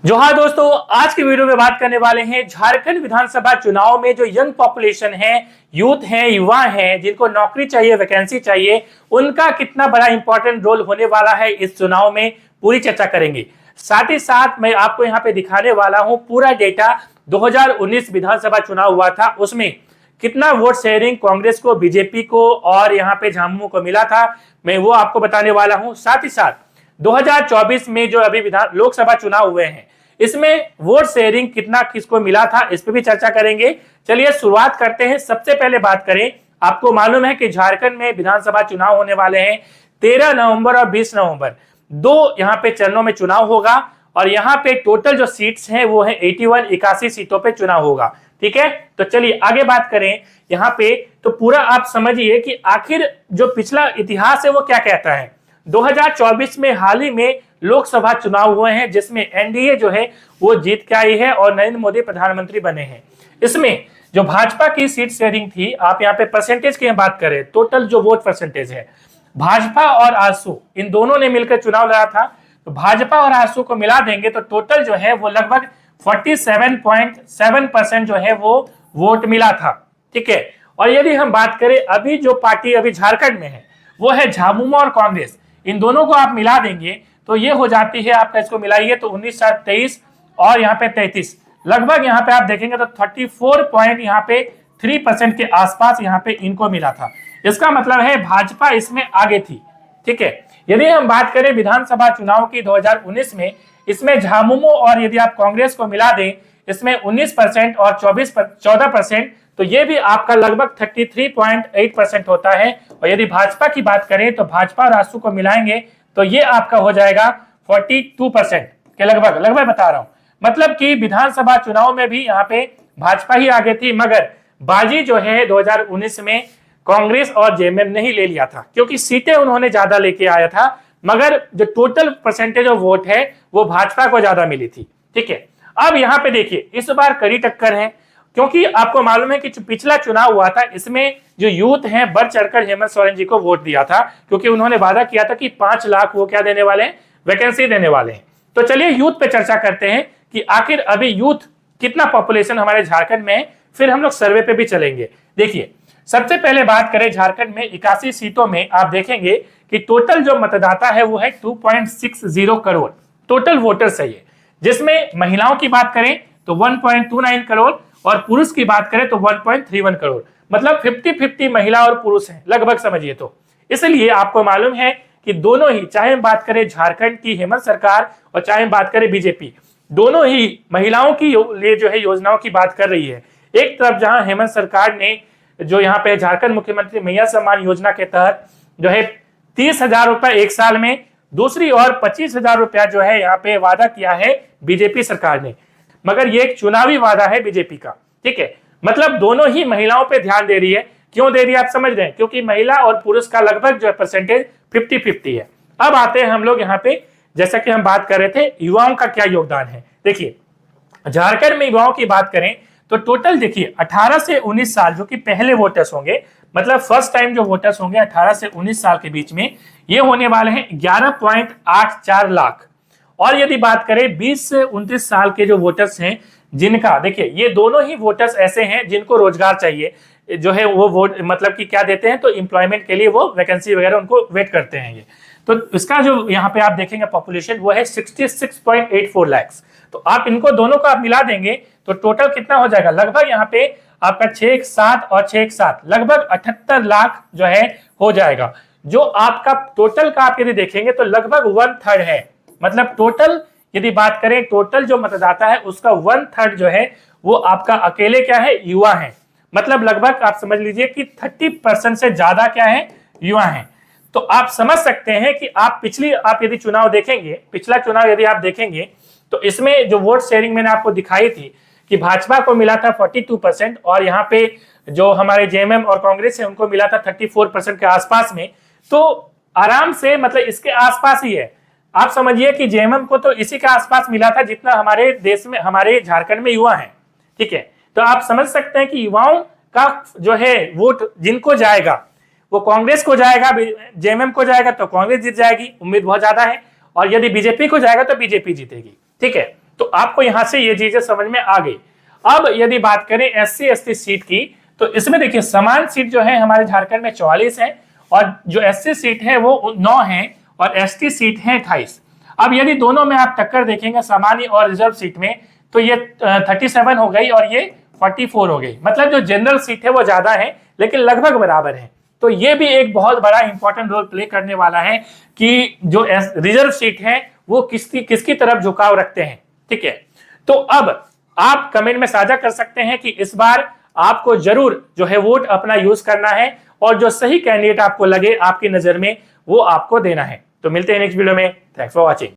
जोहार दोस्तों, आज की वीडियो में बात करने वाले हैं झारखंड विधानसभा चुनाव में जो यंग पॉपुलेशन है, यूथ है, युवा है, जिनको नौकरी चाहिए, वैकेंसी चाहिए, उनका कितना बड़ा इंपॉर्टेंट रोल होने वाला है इस चुनाव में, पूरी चर्चा करेंगे। साथ ही साथ मैं आपको यहाँ पे दिखाने वाला हूँ पूरा डेटा। 2019 विधानसभा चुनाव हुआ था, उसमें कितना वोट शेयरिंग कांग्रेस को, बीजेपी को और यहाँ पे झामुमो को मिला था, मैं वो आपको बताने वाला हूँ। साथ ही साथ 2024 में जो अभी विधान लोकसभा चुनाव हुए हैं, इसमें वोट शेयरिंग कितना किसको मिला था, इस पर भी चर्चा करेंगे। चलिए शुरुआत करते हैं। सबसे पहले बात करें, आपको मालूम है कि झारखंड में विधानसभा चुनाव होने वाले हैं 13 नवंबर और 20 नवंबर, दो यहाँ पे चरणों में चुनाव होगा। और यहाँ पे टोटल जो सीट्स हैं वो है 81 सीटों पे चुनाव होगा। ठीक है, तो चलिए आगे बात करें। यहाँ पे तो पूरा आप समझिए कि आखिर जो पिछला इतिहास है वो क्या कहता है। 2024 में हाल ही में लोकसभा चुनाव हुए हैं, जिसमें एनडीए जो है वो जीत के आई है और नरेंद्र मोदी प्रधानमंत्री बने हैं। इसमें जो भाजपा की सीट शेयरिंग थी, आप यहाँ पे परसेंटेज की बात करें, टोटल जो वोट परसेंटेज है, भाजपा और आजसू इन दोनों ने मिलकर चुनाव लड़ा था, तो भाजपा और आजसू को मिला देंगे तो टोटल जो है वो लगभग 47.7% जो है वो वोट मिला था। ठीक है, और यदि हम बात करें अभी जो पार्टी अभी झारखंड में है वो है झामुमो और कांग्रेस, इन दोनों को आप मिला देंगे तो ये हो जाती है आपका, इसको मिलाइए तो 19 23 और यहाँ पे 33, लगभग यहाँ पे आप देखेंगे तो 34 पॉइंट यहाँ पे 3% के आसपास यहाँ पे इनको मिला था। इसका मतलब है भाजपा इसमें आगे थी। ठीक है, यदि हम बात करें विधानसभा चुनाव की 2019 में, इसमें झामुमो और यदि आप कांग्रेस को मिला दें, इसमें 19% और 14%, तो ये भी आपका लगभग 33.8% होता है। और यदि भाजपा की बात करें तो भाजपा और आजसू को मिलाएंगे तो ये आपका हो जाएगा 42% के लगभग बता रहा हूं। मतलब कि विधानसभा चुनाव में भी यहाँ पे भाजपा ही आगे थी, मगर बाजी जो है 2019 में कांग्रेस और जेएमएम ने ही ले लिया था, क्योंकि सीटें उन्होंने ज्यादा लेके आया था, मगर जो टोटल परसेंटेज ऑफ वोट है वो भाजपा को ज्यादा मिली थी। ठीक है, अब यहाँ पे देखिए इस बार कड़ी टक्कर है, क्योंकि आपको मालूम है कि पिछला चुनाव हुआ था, इसमें जो यूथ हैं बढ़ चढ़कर हेमंत सोरेन जी को वोट दिया था, क्योंकि उन्होंने वादा किया था कि 5 लाख वो क्या देने वाले हैं, वैकेंसी देने वाले हैं। तो चलिए यूथ पे चर्चा करते हैं कि आखिर अभी यूथ कितना पॉपुलेशन हमारे झारखंड में है, फिर हम लोग सर्वे पे भी चलेंगे। देखिए सबसे पहले बात करें, झारखंड में 81 सीटों में आप देखेंगे कि टोटल जो मतदाता है वो है 2.60 करोड़ टोटल वोटर्स है ये, जिसमें महिलाओं की बात करें तो 1.29 करोड़ और पुरुष की बात करें तो 1.31 करोड़, मतलब 50-50 महिला और पुरुष हैं लगभग, समझिए। तो इसलिए आपको मालूम है कि दोनों ही, चाहे हम बात करें झारखंड की हेमंत सरकार और चाहे हम बात करें बीजेपी, दोनों ही महिलाओं की लिए जो है योजनाओं की बात कर रही है। एक तरफ जहां हेमंत सरकार ने जो यहाँ पे झारखंड मुख्यमंत्री मैया सम्मान योजना के तहत जो है 30,000 रुपए एक साल में, दूसरी ओर 25,000 रुपया जो है यहाँ पे वादा किया है बीजेपी सरकार ने, मगर ये एक चुनावी वादा है बीजेपी का। ठीक है, मतलब दोनों ही महिलाओं पे ध्यान दे रही है। क्यों दे रही है आप समझ रहे हैं, क्योंकि महिला और पुरुष का लगभग जो है परसेंटेज 50-50 है। अब आते हैं हम लोग यहाँ पे, जैसा कि हम बात कर रहे थे युवाओं का क्या योगदान है। देखिए झारखंड में युवाओं की बात करें तो टोटल देखिए 18 से 19 साल जो कि पहले वोटर्स होंगे, मतलब फर्स्ट टाइम जो वोटर्स होंगे 18 से 19 साल के बीच में, ये होने वाले हैं 11.84 लाख। और यदि बात करें 20 से 29 साल के जो वोटर्स हैं, जिनका देखिए ये दोनों ही वोटर्स ऐसे हैं जिनको रोजगार चाहिए, जो है वो वोट मतलब कि क्या देते हैं, तो एम्प्लॉयमेंट के लिए वो वैकेंसी वगैरह उनको वेट करते हैं ये। तो इसका जो यहाँ पे आप देखेंगे पॉपुलेशन वो है 66.84 लाख। तो आप इनको दोनों को आप मिला देंगे तो टोटल कितना हो जाएगा, लगभग यहाँ पे आपका 617 और 617 लगभग 78 लाख जो है हो जाएगा। जो आपका टोटल का आप यदि देखेंगे तो लगभग 1/3 है, मतलब टोटल यदि बात करें टोटल जो मतदाता है उसका 1/3 जो है वो आपका अकेले क्या है, युवा है। मतलब लगभग आप समझ लीजिए कि 30% से ज्यादा क्या है, युवा है। तो आप समझ सकते हैं कि आप आप यदि चुनाव देखेंगे, पिछला चुनाव यदि आप देखेंगे तो इसमें जो वोट शेयरिंग मैंने आपको दिखाई थी कि भाजपा को मिला था 42% और यहाँ पे जो हमारे जेएमएम और कांग्रेस है उनको मिला था 34% के आसपास में। तो आराम से मतलब इसके आसपास ही है। आप समझिए कि जेएमएम को तो इसी के आसपास मिला था जितना हमारे देश में, हमारे झारखंड में युवा हैं। ठीक है, तो आप समझ सकते हैं कि युवाओं का जो है वोट जिनको जाएगा वो कांग्रेस को जाएगा, जेएमएम को जाएगा तो कांग्रेस जीत जाएगी, उम्मीद बहुत ज्यादा है, और यदि बीजेपी को जाएगा तो बीजेपी जीतेगी। ठीक है, तो आपको यहां से ये चीजें समझ में आ गई। अब यदि बात करें SC ST सीट की, तो इसमें देखिए समान सीट जो है हमारे झारखंड में 44 है, और जो SC सीट है वो 9 है, और ST सीट है 28। अब यदि दोनों में आप टक्कर देखेंगे सामान्य और रिजर्व सीट में, तो ये 37 हो गई और ये 44 हो गई। मतलब जो जनरल सीट है वो ज्यादा है लेकिन लगभग बराबर है। तो ये भी एक बहुत बड़ा इंपॉर्टेंट रोल प्ले करने वाला है कि जो रिजर्व सीट है वो किसकी तरफ झुकाव रखते हैं। ठीक है, तो अब आप कमेंट में साझा कर सकते हैं कि इस बार आपको जरूर जो है वोट अपना यूज करना है, और जो सही कैंडिडेट आपको लगे आपकी नजर में वो आपको देना है। तो मिलते हैं नेक्स्ट वीडियो में। Thanks for watching.